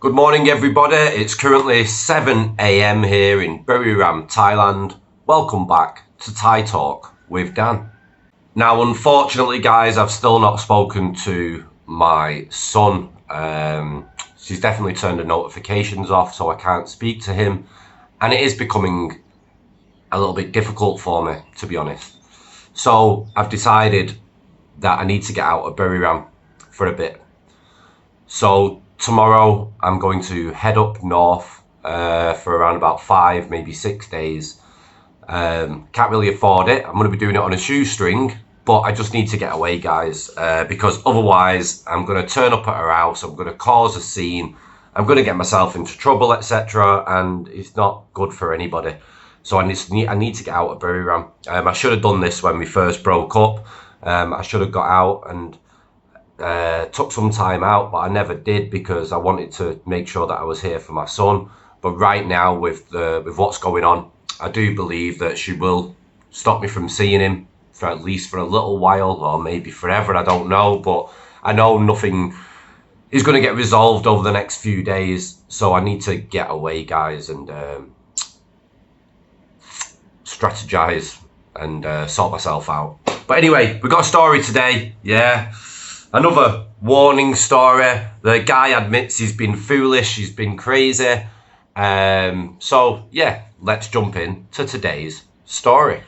Good morning, everybody. It's currently 7 a.m. here in Buriram, Thailand. Welcome back to Thai Talk with Dan. Now, unfortunately, guys, I've still not spoken to my son. She's definitely turned the notifications off, so I can't speak to him. And it is becoming a little bit difficult for me, to be honest. So I've decided that I need to get out of Buriram for a bit. So tomorrow I'm going to head up north for around about 5, maybe 6 days. Can't really afford it. I'm going to be doing it on a shoestring, but I just need to get away, guys, because otherwise I'm going to turn up at her house. I'm going to cause a scene. I'm going to get myself into trouble, etc. And it's not good for anybody. So I need to get out of Buriram. I should have done this when we first broke up. I should have got out and took some time out, but I never did because I wanted to make sure that I was here for my son. But right now, with what's going on, I do believe that she will stop me from seeing him for at least for a little while, or maybe forever. I don't know, but I know nothing is going to get resolved over the next few days. So I need to get away, guys, and strategize and sort myself out. But anyway, we've got a story today. Yeah. Another warning story. The guy admits he's been foolish, he's been crazy. So yeah, let's jump in to today's story.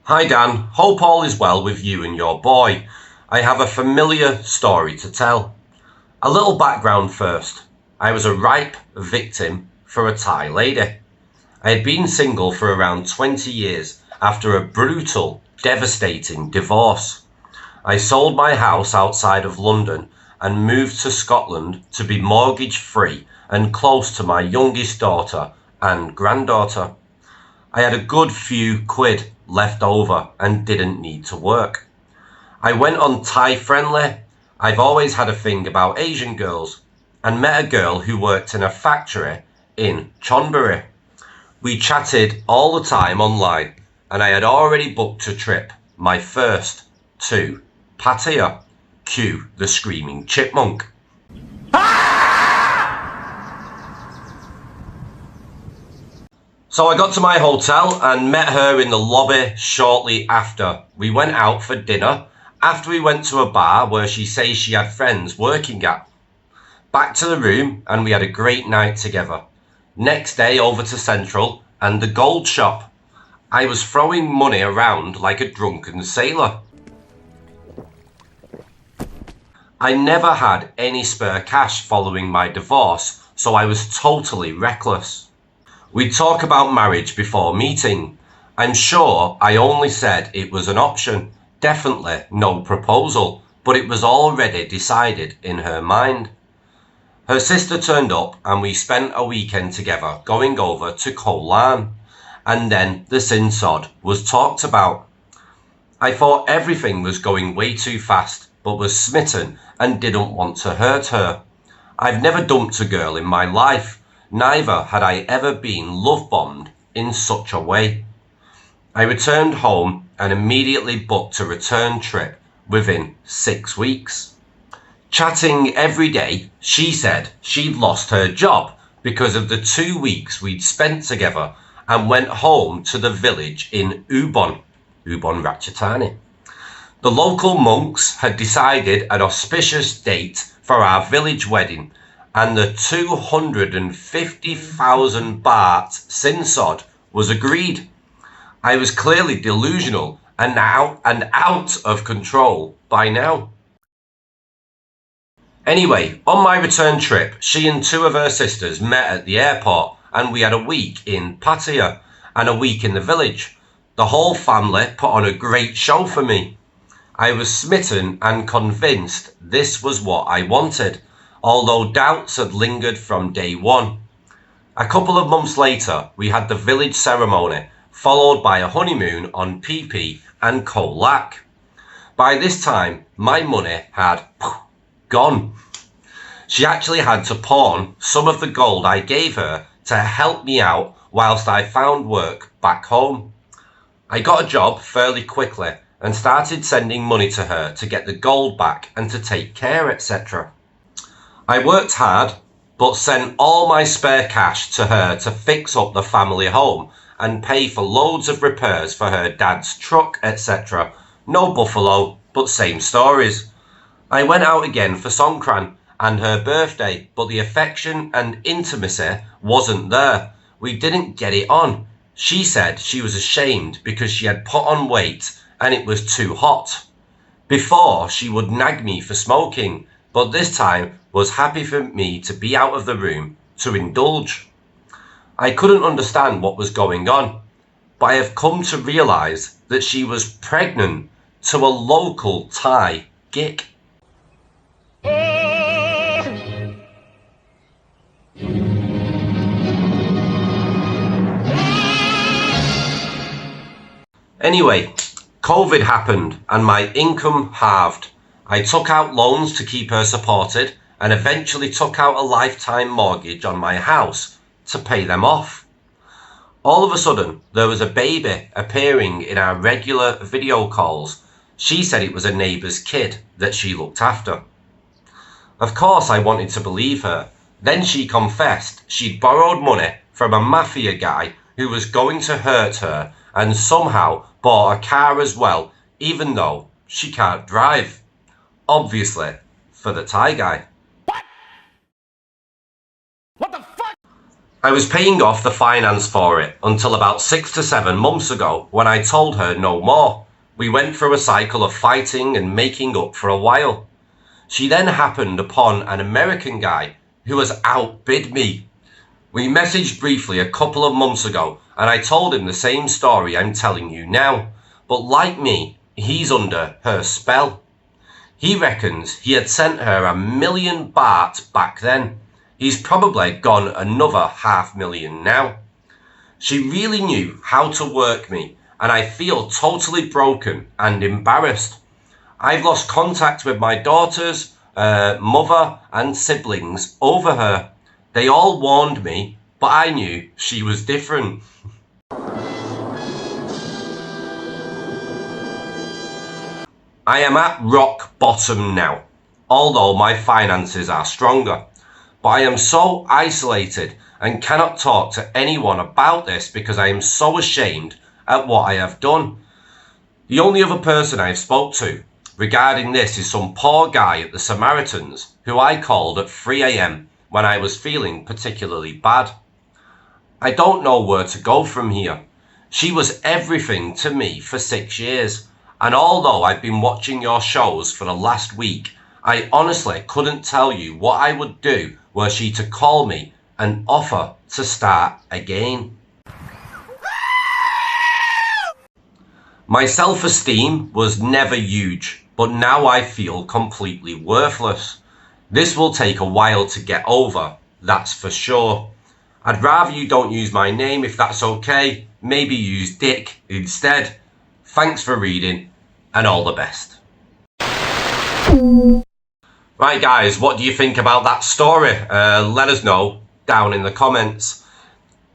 Hi Dan, hope all is well with you and your boy. I have a familiar story to tell. A little background first. I was a ripe victim for a Thai lady. I had been single for around 20 years after a brutal, devastating divorce. I sold my house outside of London and moved to Scotland to be mortgage free and close to my youngest daughter and granddaughter. I had a good few quid left over and didn't need to work. I went on Thai Friendly. I've always had a thing about Asian girls and met a girl who worked in a factory in Chonburi. We chatted all the time online, and I had already booked a trip, my first, to Pattaya. Cue the screaming chipmunk. So I got to my hotel and met her in the lobby shortly after. We went out for dinner after we went to a bar where she says she had friends working at. Back to the room, and we had a great night together. Next day over to Central and the gold shop. I was throwing money around like a drunken sailor. I never had any spare cash following my divorce, so I was totally reckless. We'd talk about marriage before meeting. I'm sure I only said it was an option, definitely no proposal, but it was already decided in her mind. Her sister turned up and we spent a weekend together going over to Koh Lan, and then the sin sod was talked about. I thought everything was going way too fast, but was smitten and didn't want to hurt her. I've never dumped a girl in my life, neither had I ever been love-bombed in such a way. I returned home and immediately booked a return trip within 6 weeks. Chatting every day, she said she'd lost her job because of the 2 weeks we'd spent together and went home to the village in Ubon Ratchathani. The local monks had decided an auspicious date for our village wedding, and the 250,000 baht sinsod was agreed. I was clearly delusional and out of control by now. Anyway, on my return trip, she and 2 of her sisters met at the airport, and we had a week in Pattaya and a week in the village. The whole family put on a great show for me. I was smitten and convinced this was what I wanted, although doubts had lingered from day one. A couple of months later, we had the village ceremony, followed by a honeymoon on Phi Phi and Koh Lak. By this time, my money had gone. She actually had to pawn some of the gold I gave her to help me out whilst I found work back home. I got a job fairly quickly and started sending money to her to get the gold back and to take care, etc. I worked hard, but sent all my spare cash to her to fix up the family home and pay for loads of repairs for her dad's truck, etc. No buffalo, but same stories. I went out again for Songkran and her birthday, but the affection and intimacy wasn't there. We didn't get it on. She said she was ashamed because she had put on weight and it was too hot. Before, she would nag me for smoking, but this time was happy for me to be out of the room to indulge. I couldn't understand what was going on, but I have come to realise that she was pregnant to a local Thai gik. Anyway, COVID happened and my income halved. I took out loans to keep her supported and eventually took out a lifetime mortgage on my house to pay them off. All of a sudden, there was a baby appearing in our regular video calls. She said it was a neighbour's kid that she looked after. Of course, I wanted to believe her. Then she confessed she'd borrowed money from a mafia guy who was going to hurt her and somehow bought a car as well, even though she can't drive. Obviously, for the Thai guy. What the fuck? I was paying off the finance for it until about 6 to 7 months ago when I told her no more. We went through a cycle of fighting and making up for a while. She then happened upon an American guy who has outbid me. We messaged briefly a couple of months ago and I told him the same story I'm telling you now, but like me, he's under her spell. He reckons he had sent her $1 million baht back then. He's probably gone another $500,000 now. She really knew how to work me and I feel totally broken and embarrassed. I've lost contact with my daughters, mother and siblings over her. They all warned me, but I knew she was different. I am at rock bottom now, although my finances are stronger. But I am so isolated and cannot talk to anyone about this because I am so ashamed at what I have done. The only other person I have spoke to regarding this is some poor guy at the Samaritans who I called at 3 a.m. when I was feeling particularly bad. I don't know where to go from here. She was everything to me for 6 years, and although I've been watching your shows for the last week, I honestly couldn't tell you what I would do were she to call me and offer to start again. My self-esteem was never huge, but now I feel completely worthless. This will take a while to get over, that's for sure. I'd rather you don't use my name if that's okay. Maybe use Dick instead. Thanks for reading, and all the best. Right guys, what do you think about that story? Let us know down in the comments.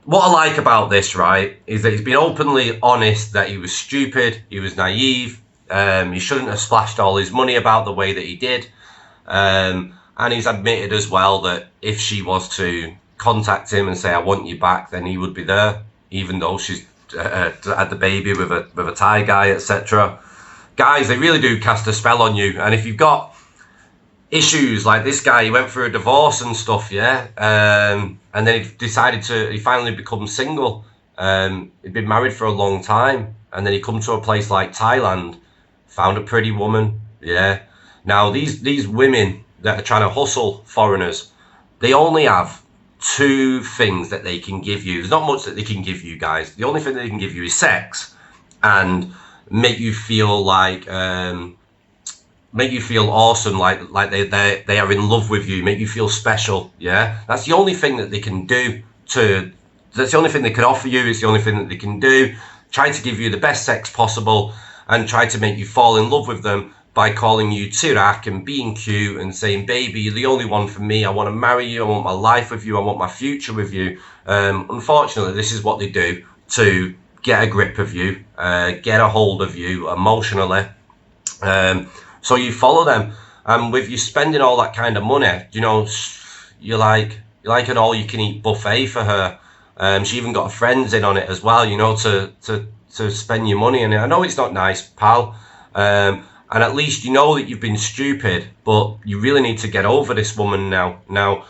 What I like about this, right, is that he's been openly honest that he was stupid, he was naive, he shouldn't have splashed all his money about the way that he did. And he's admitted as well that if she was to contact him and say, I want you back, then he would be there, even though she's had the baby with a Thai guy, etc. Guys, they really do cast a spell on you. And if you've got issues like this guy, he went through a divorce and stuff, yeah, and then he finally become single. He'd been married for a long time, and then he come to a place like Thailand, found a pretty woman, yeah. Now these women that are trying to hustle foreigners, they only have two things that they can give you. There's not much that they can give you, guys. The only thing that they can give you is sex and make you feel like make you feel awesome, like they are in love with you, make you feel special, yeah. That's the only thing that they can do that's the only thing they can offer you. It's the only thing that they can do. Try to give you the best sex possible and try to make you fall in love with them by calling you Tirak and being cute and saying, baby, you're the only one for me. I want to marry you. I want my life with you. I want my future with you. Unfortunately, this is what they do to get a grip of you, get a hold of you emotionally. So you follow them, and with you spending all that kind of money, you know, you're like an all-you-can-eat buffet for her. She even got friends in on it as well, you know, to spend your money. And I know it's not nice, pal. And at least you know that you've been stupid, but you really need to get over this woman now. Now,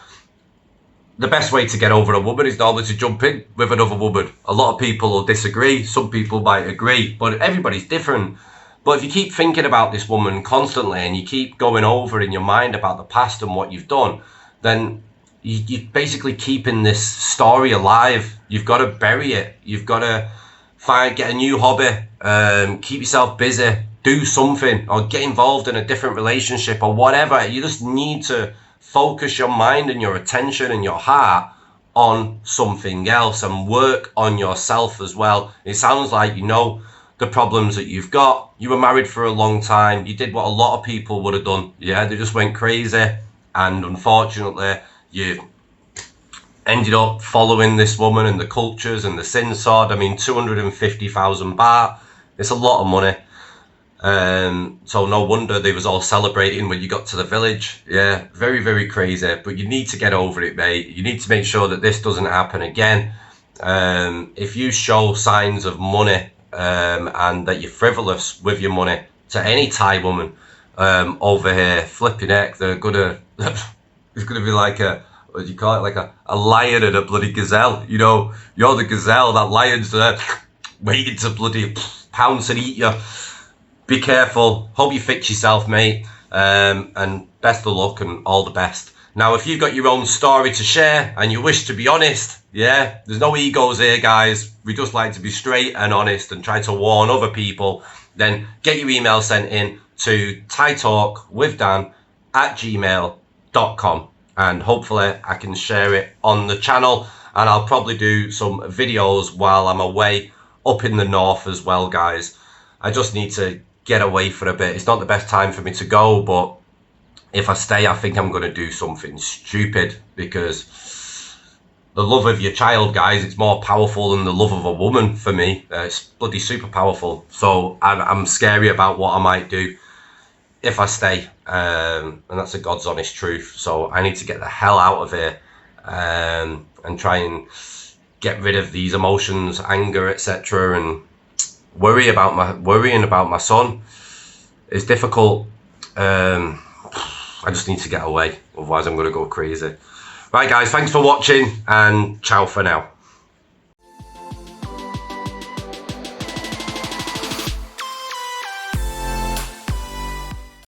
the best way to get over a woman is normally to jump in with another woman. A lot of people will disagree. Some people might agree, but everybody's different. But if you keep thinking about this woman constantly and you keep going over in your mind about the past and what you've done, then you're basically keeping this story alive. You've got to bury it. You've got to get a new hobby, keep yourself busy, do something, or get involved in a different relationship or whatever. You just need to focus your mind and your attention and your heart on something else and work on yourself as well. It sounds like you know the problems that you've got. You were married for a long time. You did what a lot of people would have done. Yeah, they just went crazy, and unfortunately you ended up following this woman and the cultures and the sin sword. I mean, 250,000 baht, it's a lot of money. So no wonder they was all celebrating when you got to the village. Yeah, very, very crazy. But you need to get over it, mate. You need to make sure that this doesn't happen again. If you show signs of money and that you're frivolous with your money to any Thai woman over here, flipping heck, they're gonna it's gonna be like a, what do you call it, like a lion and a bloody gazelle. You know, you're the gazelle, that lion's there waiting to bloody pounce and eat you. Be careful. Hope you fix yourself, mate. And best of luck and all the best. Now, if you've got your own story to share and you wish to be honest, yeah, there's no egos here, guys. We just like to be straight and honest and try to warn other people. Then get your email sent in to thaitalkwithdan@gmail.com, and hopefully I can share it on the channel. And I'll probably do some videos while I'm away up in the north as well, guys. I just need to get away for a bit. It's not the best time for me to go, but if I stay, I think I'm going to do something stupid, because the love of your child, guys, it's more powerful than the love of a woman for me. It's bloody super powerful. So I'm scary about what I might do if I stay. And that's the God's honest truth. So I need to get the hell out of here and try and get rid of these emotions, anger, etc., and worrying about my son. It's difficult. I just need to get away, otherwise I'm going to go crazy. Right, guys, thanks for watching, and ciao for now.